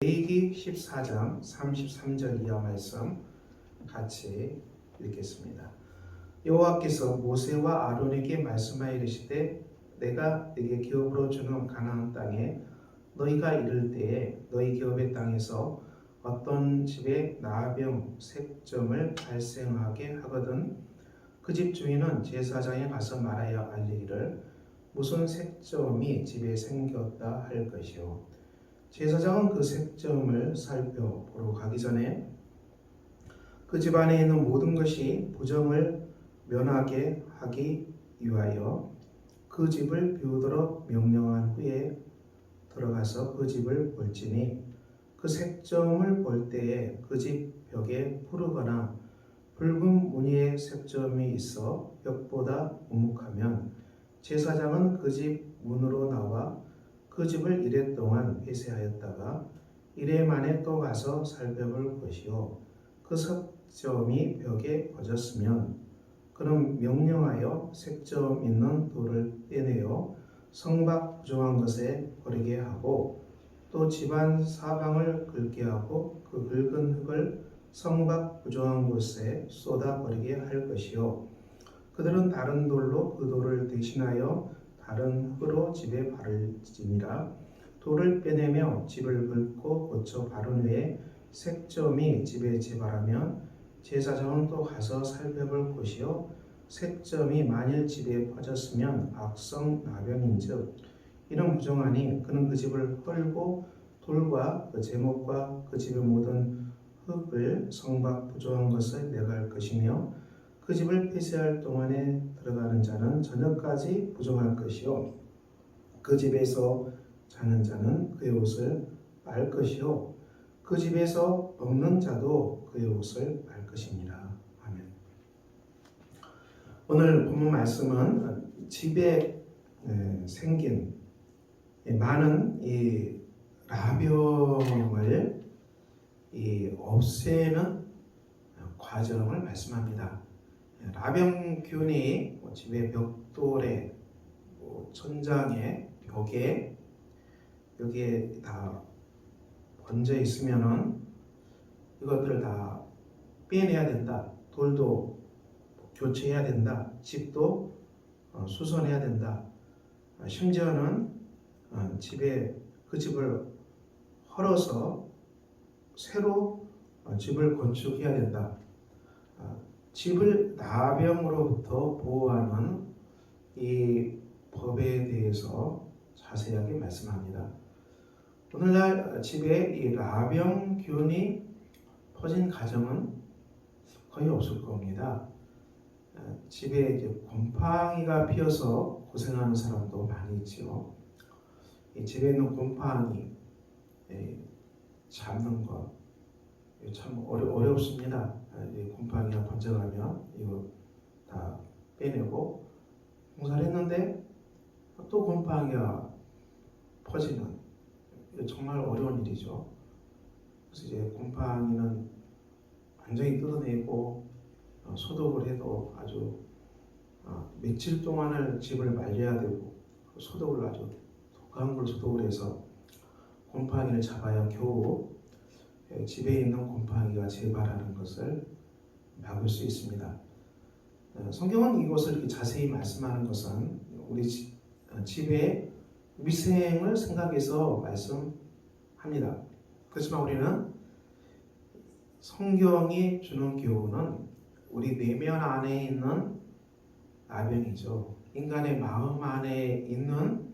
레위기 14장 33절 이하 말씀 같이 읽겠습니다. 여호와께서 모세와 아론에게 말씀하여 이르시되 내가 네게 기업으로 주는 가나안 땅에 너희가 이를 때에 너희 기업의 땅에서 어떤 집에 나병 색점을 발생하게 하거든 그 집 주인은 제사장에 가서 말하여 알리기를 무슨 색점이 집에 생겼다 할 것이요. 제사장은 그 색점을 살펴보러 가기 전에 그 집안에 있는 모든 것이 부정을 면하게 하기 위하여 그 집을 비우도록 명령한 후에 들어가서 그 집을 볼지니 그 색점을 볼 때에 그 집 벽에 푸르거나 붉은 무늬의 색점이 있어 벽보다 우묵하면 제사장은 그 집 문으로 나와 그 집을 이레 동안 폐쇄하였다가 이레 만에 또 가서 살펴볼 것이요 그 색점이 벽에 퍼졌으면 그는 명령하여 색점 있는 돌을 떼내어 성밖 부정한 것에 버리게 하고 또 집안 사방을 긁게 하고 그 긁은 흙을 성밖 부정한 곳에 쏟아 버리게 할 것이요 그들은 다른 돌로 그 돌을 대신하여 다른 흙으로 집에 바를지니라. 돌을 빼내며 집을 긁고 고쳐 바른 후에 색점이 집에 재발하면 제사장은 또 가서 살펴볼 것이요 색점이 만일 집에 퍼졌으면 악성 나병인즉 이는 부정하니 그는 그 집을 헐고 돌과 그 제목과 그 집의 모든 흙을 성밖 부정한 것을 내갈 것이며 그 집을 폐쇄할 동안에 들어가는 자는 저녁까지 부정할 것이요 그 집에서 자는 자는 그의 옷을 빨 것이요 그 집에서 먹는 자도 그의 옷을 빨 것입니다. 아멘. 오늘 본문 말씀은 집에 생긴 많은 이 라병을 없애는 과정을 말씀합니다. 라병균이 집의 벽돌에 천장에 벽에 여기에 다 번져 있으면은 이것들을 다 빼내야 된다. 돌도 교체해야 된다. 집도 수선해야 된다. 심지어는 집에 그 집을 헐어서 새로 집을 건축해야 된다. 집을 나병으로부터 보호하는 이 법에 대해서 자세하게 말씀합니다. 오늘날 집에 이 나병균이 퍼진 가정은 거의 없을 겁니다. 집에 이제 곰팡이가 피어서 고생하는 사람도 많이 있지요. 집에 있는 곰팡이 잡는 것 참 어렵습니다. 곰팡이가 번져가면 이거 다 빼내고 공사를 했는데 또 곰팡이가 퍼지는 이거 정말 어려운 일이죠. 그래서 이제 곰팡이는 완전히 뜯어내고 소독을 해도 아주 며칠 동안을 집을 말려야 되고 소독을 아주 독한 걸 소독을 해서 곰팡이를 잡아야 겨우 집에 있는 곰팡이가 재발하는 것을 막을 수 있습니다. 성경은 이것을 이렇게 자세히 말씀하는 것은 우리 집의 위생을 생각해서 말씀합니다. 그렇지만 우리는 성경이 주는 교훈은 우리 내면 안에 있는 나병이죠. 인간의 마음 안에 있는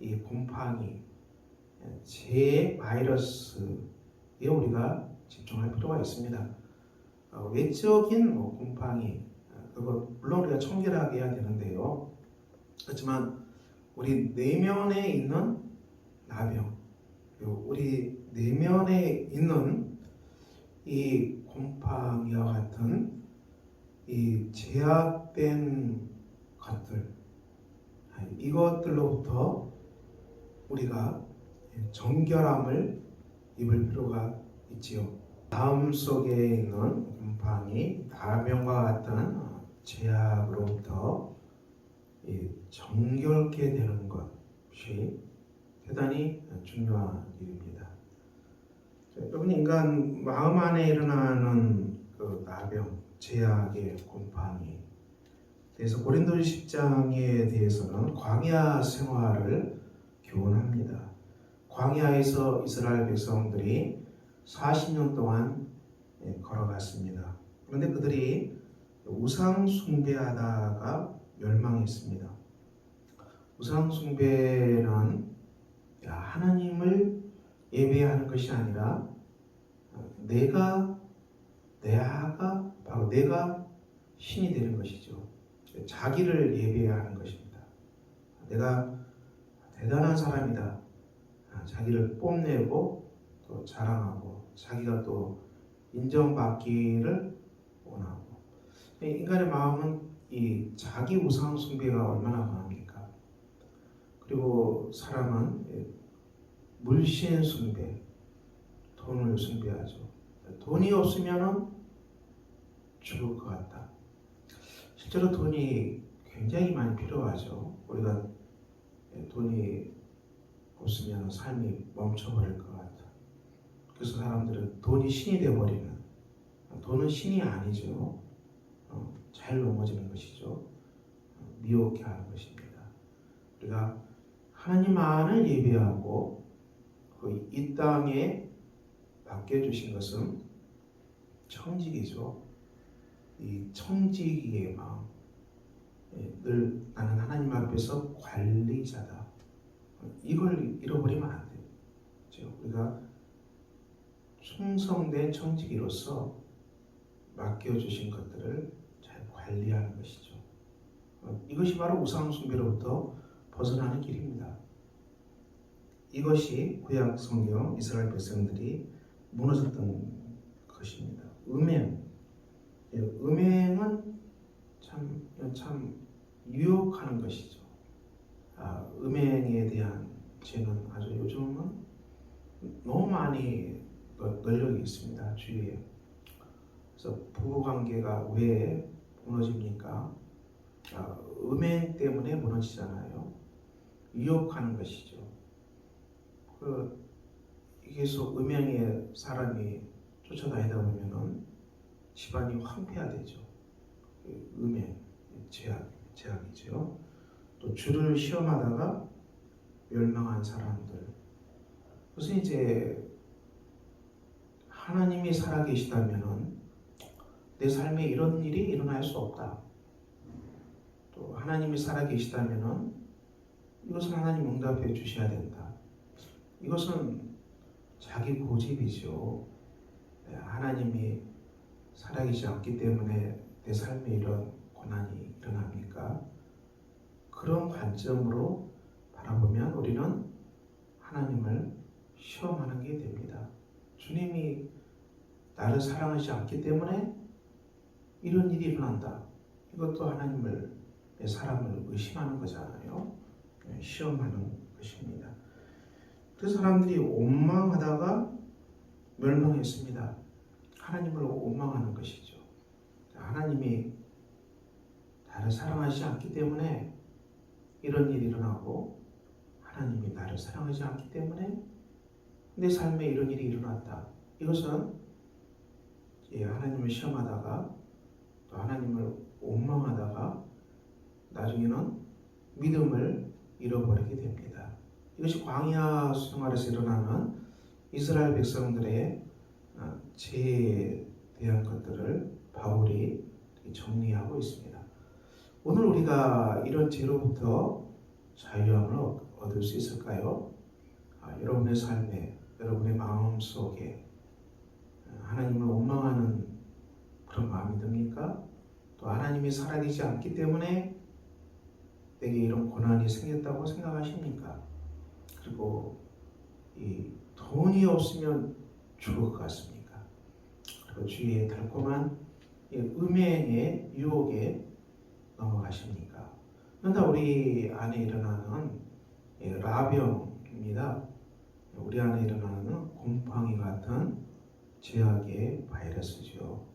이 곰팡이, 제 바이러스에 우리가 집중할 필요가 있습니다. 외적인 곰팡이, 그거 물론 우리가 청결하게 해야 되는데요. 그렇지만 우리 내면에 있는 나병, 그리고 우리 내면에 있는 이 곰팡이와 같은 이 제약된 것들, 이것들로부터 우리가 정결함을 입을 필요가 있지요. 마음속에 있는 곰팡이, 나병과 같은 제약으로부터 정결케 되는 것이 대단히 중요한 일입니다. 인간 마음 안에 일어나는 그 나병, 죄악의 곰팡이. 그래서 고린도전 10장에 대해서는 광야 생활을 교훈합니다. 광야에서 이스라엘 백성들이 40년 동안 걸어갔습니다. 그런데 그들이 우상 숭배하다가 멸망했습니다. 우상 숭배는 하나님을 예배하는 것이 아니라 바로 내가 신이 되는 것이죠. 자기를 예배하는 것입니다. 내가 대단한 사람이다. 자기를 뽐내고 또 자랑하고 자기가 또 인정받기를 원하고. 인간의 마음은 이 자기 우상 숭배가 얼마나 강합니까? 그리고 사람은 물신 숭배, 돈을 숭배하죠. 돈이 없으면 죽을 것 같다. 실제로 돈이 굉장히 많이 필요하죠. 우리가 돈이 없으면 삶이 멈춰버릴 것 같다. 그래서 사람들은 돈이 신이 되어버리는, 돈은 신이 아니죠. 잘 넘어지는 것이죠. 미혹해 하는 것입니다. 우리가 하나님만을 예배하고 이 땅에 맡겨주신 것은 청지기죠. 이 청지기의 마음, 늘 나는 하나님 앞에서 관리자다. 이걸 잃어버리면 안 돼요. 우리가 충성된 청지기로서 맡겨주신 것들을 잘 관리하는 것이죠. 이것이 바로 우상 숭배로부터 벗어나는 길입니다. 이것이 구약 성경 이스라엘 백성들이 무너졌던 것입니다. 음행은 참 유혹하는 것이죠. 음행에 대한 죄는 아주 요즘은 너무 많이 널려 있습니다. 주위에. 그래서 부부관계가 왜 무너집니까? 음행 때문에 무너지잖아요. 유혹하는 것이죠. 계속 음행에 사람이 쫓아다니다 보면은 집안이 황폐화되죠. 음행, 죄악이죠. 또 주를 시험하다가 멸망한 사람들. 그래서 이제 하나님이 살아계시다면은 내 삶에 이런 일이 일어날 수 없다. 또 하나님이 살아계시다면은 이것은 하나님 응답해 주셔야 된다. 이것은 자기 고집이죠. 하나님이 살아계시지 않기 때문에 내 삶에 이런 고난이 일어납니까? 그런 관점으로 바라보면 우리는 하나님을 시험하는 게 됩니다. 주님이 나를 사랑하지 않기 때문에 이런 일이 일어난다. 이것도 내 사랑을 의심하는 거잖아요. 시험하는 것입니다. 그 사람들이 원망하다가 멸망했습니다. 하나님을 원망하는 것이죠. 하나님이 나를 사랑하지 않기 때문에 이런 일이 일어나고 하나님이 나를 사랑하지 않기 때문에 내 삶에 이런 일이 일어났다. 이것은 하나님을 시험하다가 또 하나님을 원망하다가 나중에는 믿음을 잃어버리게 됩니다. 이것이 광야 생활에서 일어나는 이스라엘 백성들의 죄에 대한 것들을 바울이 정리하고 있습니다. 오늘 우리가 이런 죄로부터 자유함을 얻을 수 있을까요? 여러분의 삶에, 여러분의 마음 속에 하나님을 원망하는 그런 마음이 듭니까? 또 하나님이 살아계시지 않기 때문에 내게 이런 고난이 생겼다고 생각하십니까? 그리고 이 돈이 없으면 죽을 것 같습니까? 그리고 주위에 달콤한 음행의 유혹에 넘어가십니까? 그런데 우리 안에 일어나는 라병입니다. 우리 안에 일어나는 곰팡이 같은 죄악의 바이러스죠.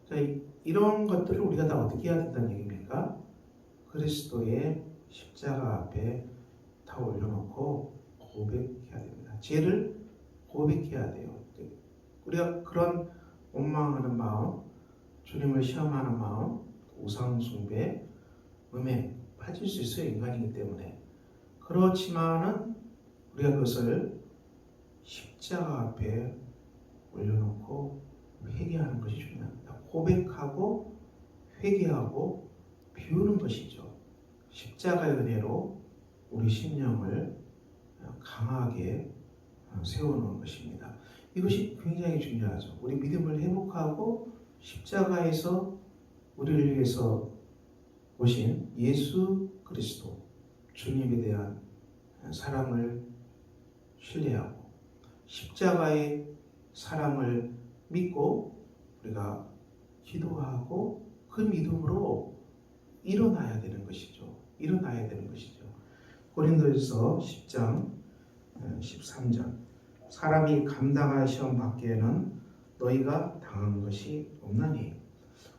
자, 이런 것들을 우리가 다 어떻게 해야 된다는 얘기입니까? 그리스도의 십자가 앞에 다 올려놓고 고백해야 됩니다. 죄를 고백해야 돼요. 우리가 그런 원망하는 마음, 주님을 시험하는 마음, 우상 숭배, 음행 빠질 수 있어요. 인간이기 때문에. 그렇지만은 우리가 그것을 십자가 앞에 올려놓고 회개하는 것이 중요합니다. 고백하고 회개하고 비우는 것이죠. 십자가의 은혜로 우리 심령을 강하게 세우는 것입니다. 이것이 굉장히 중요하죠. 우리 믿음을 회복하고 십자가에서 우리를 위해서 오신 예수 그리스도 주님에 대한 사랑을 신뢰하고 십자가의 사랑을 믿고 우리가 기도하고 그 믿음으로 일어나야 되는 것이죠. 일어나야 되는 것이죠. 고린도전서 10장 13절 사람이 감당할 시험 밖에는 너희가 당한 것이 없나니.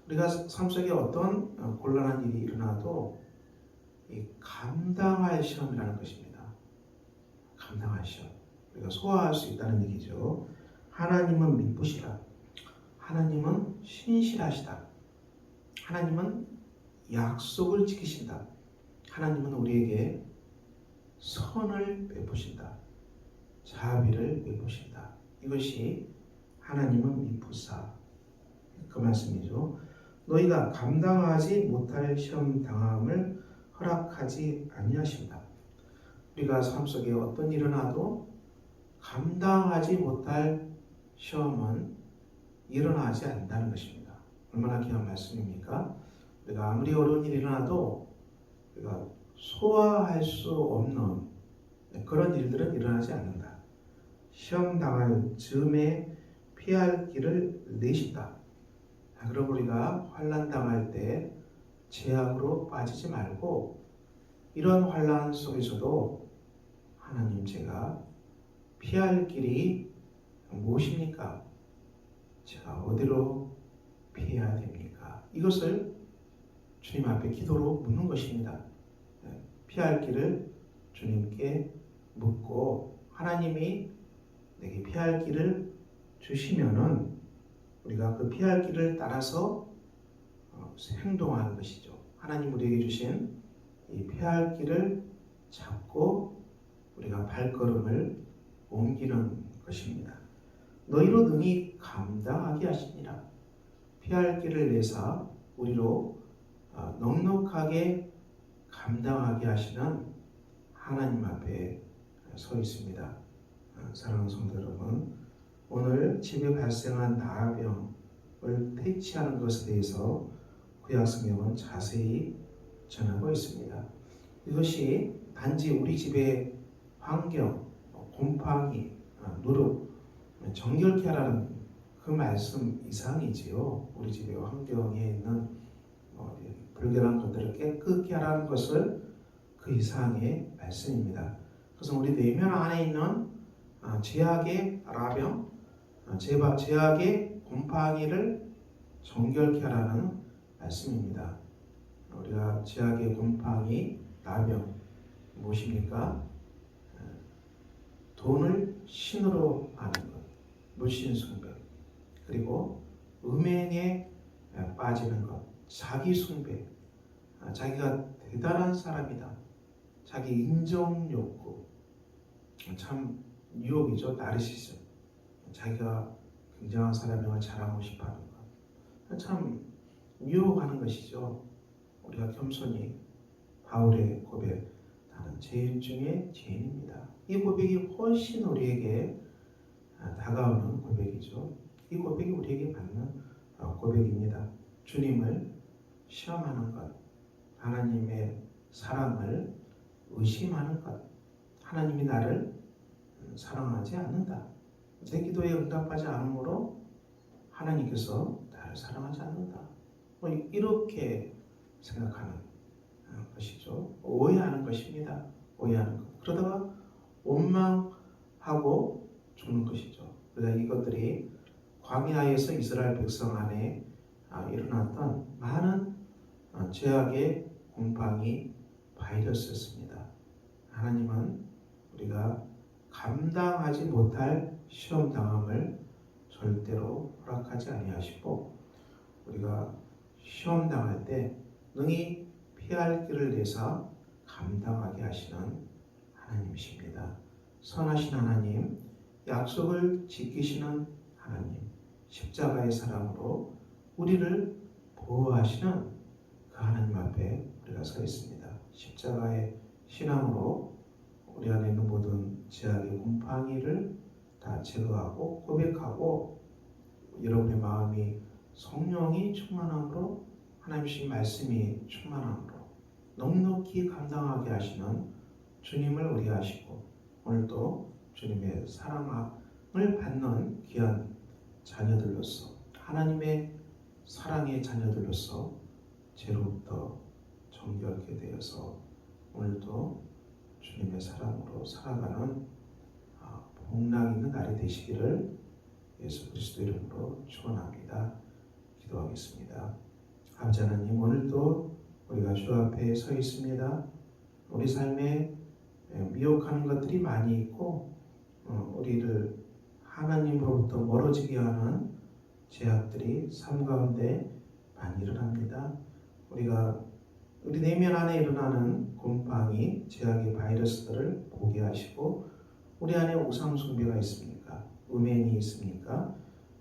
우리가 삶 속에 어떤 곤란한 일이 일어나도 이 감당할 시험이라는 것입니다. 감당할 시험. 우리가 소화할 수 있다는 얘기죠. 하나님은 미쁘시다. 하나님은 신실하시다. 하나님은 약속을 지키신다. 하나님은 우리에게 선을 베푸신다. 자비를 베푸신다. 이것이 하나님은 미쁘사. 그 말씀이죠. 너희가 감당하지 못할 시험 당함을 허락하지 아니하신다. 우리가 삶 속에 어떤 일이 일어나도 감당하지 못할 시험은 일어나지 않는다는 것입니다. 얼마나 귀한 말씀입니까? 우리가 아무리 어려운 일이 일어나도 우리가 소화할 수 없는 그런 일들은 일어나지 않는다. 시험 당할 즈음에 피할 길을 내신다. 그럼 우리가 환난 당할 때 제약으로 빠지지 말고 이런 환난 속에서도 하나님 제가 피할 길이 무엇입니까? 제가 어디로 피해야 됩니까? 이것을 주님 앞에 기도로 묻는 것입니다. 피할 길을 주님께 묻고 하나님이 내게 피할 길을 주시면은 우리가 그 피할 길을 따라서 행동하는 것이죠. 하나님 우리에게 주신 이 피할 길을 잡고 우리가 발걸음을 옮기는 것입니다. 너희로 능히 감당하게 하시니라. 피할 길을 내사 우리로 넉넉하게 감당하게 하시는 하나님 앞에 서 있습니다. 사랑하는 성도 여러분, 오늘 집에 발생한 나병을 퇴치하는 것에 대해서 구약성경은 자세히 전하고 있습니다. 이것이 단지 우리 집의 환경, 곰팡이, 누룩, 정결케 하라는 그 말씀 이상이지요. 우리 집의 환경에 있는 불결한 것들을 깨끗게 하라는 것을 그 이상의 말씀입니다. 그래서 우리 내면 안에 있는 죄악의 나병, 죄악의 곰팡이를 정결케 하라는 말씀입니다. 우리가 죄악의 곰팡이, 나병 무엇입니까? 돈을 신으로 아는 것, 물신숭배, 그리고 음행에 빠지는 것, 자기숭배, 자기가 대단한 사람이다, 자기 인정욕구, 참 유혹이죠. 나르시즘, 자기가 굉장한 사람임을 자랑하고 싶어하는 것, 참 유혹하는 것이죠. 우리가 겸손히 바울의 고백, 나는 죄인 중에 죄인입니다. 이 고백이 훨씬 우리에게 다가오는 고백이죠. 이 고백이 우리에게 맞는 고백입니다. 주님을 시험하는 것, 하나님의 사랑을 의심하는 것, 하나님이 나를 사랑하지 않는다, 내 기도에 응답하지 않으므로 하나님께서 나를 사랑하지 않는다, 이렇게 생각하는 것이죠. 오해하는 것입니다. 오해하는 것. 그러다가 원망하고 죽는 것이죠. 그러나 이것들이 광야에서 이스라엘 백성 안에 일어났던 많은 죄악의 곰팡이 바이러스였습니다. 하나님은 우리가 감당하지 못할 시험 당함을 절대로 허락하지 아니하시고 우리가 시험 당할 때 능히 피할 길을 내사 감당하게 하시는 하나님이십니다. 선하신 하나님, 약속을 지키시는 하나님, 십자가의 사랑으로 우리를 보호하시는 그 하나님 앞에 우리가 서 있습니다. 십자가의 신앙으로 우리 안에 있는 모든 죄악의 곰팡이를 다 제거하고 고백하고 여러분의 마음이 성령이 충만함으로 하나님의 말씀이 충만함으로 넉넉히 감당하게 하시는 주님을 의뢰하시고 오늘도 주님의 사랑을 받는 귀한 자녀들로서 하나님의 사랑의 자녀들로서 죄로부터 정결케 되어서 오늘도 주님의 사랑으로 살아가는 복락 있는 날이 되시기를 예수 그리스도 이름으로 축원합니다. 기도하겠습니다. 아버지 하나님, 오늘도 우리가 주 앞에 서 있습니다. 우리 삶에 미혹하는 것들이 많이 있고 우리를 하나님으로부터 멀어지게 하는 죄악들이 삶 가운데 많이 일어납니다. 우리 내면 안에 일어나는 곰팡이, 죄악의 바이러스들을 보게 하시고 우리 안에 우상 숭배가 있습니까? 음행이 있습니까?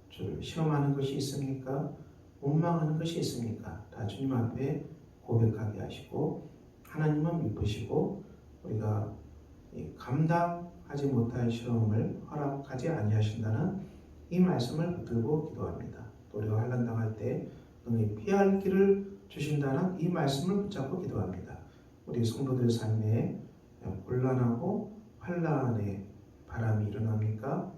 주를 시험하는 것이 있습니까? 원망하는 것이 있습니까? 다 주님 앞에 고백하게 하시고 하나님은 미쁘시고 우리가 감당하지 못할 시험을 허락하지 아니하신다는 이 말씀을 붙들고 기도합니다. 또 우리가 환난 당할 때 능히 피할 길을 주신다는 이 말씀을 붙잡고 기도합니다. 우리 성도들 삶에 곤란하고 환난의 바람이 일어납니까?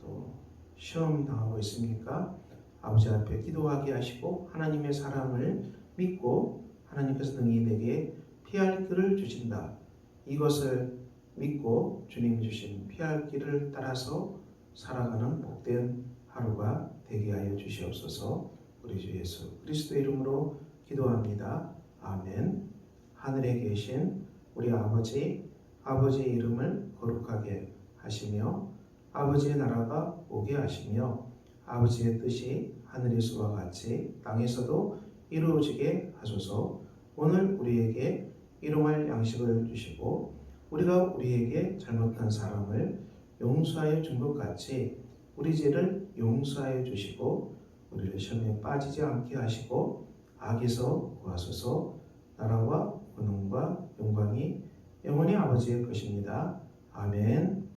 또 시험 당하고 있습니까? 아버지 앞에 기도하게 하시고 하나님의 사랑을 믿고 하나님께서 능히 내게 피할 길을 주신다. 이것을 믿고 주님이 주신 피할 길을 따라서 살아가는 복된 하루가 되게 하여 주시옵소서. 우리 주 예수 그리스도의 이름으로 기도합니다. 아멘. 하늘에 계신 우리 아버지의 이름을 거룩하게 하시며 아버지의 나라가 오게 하시며 아버지의 뜻이 하늘에서와 같이 땅에서도 이루어지게 하소서. 오늘 우리에게 일용할 양식을 주시고 우리가 우리에게 잘못한 사람을 용서하여 준 것 같이 우리 죄를 용서하여 주시고 우리를 시험에 빠지지 않게 하시고 악에서 구하소서. 나라와 권능과 영광이 영원히 아버지의 것입니다. 아멘.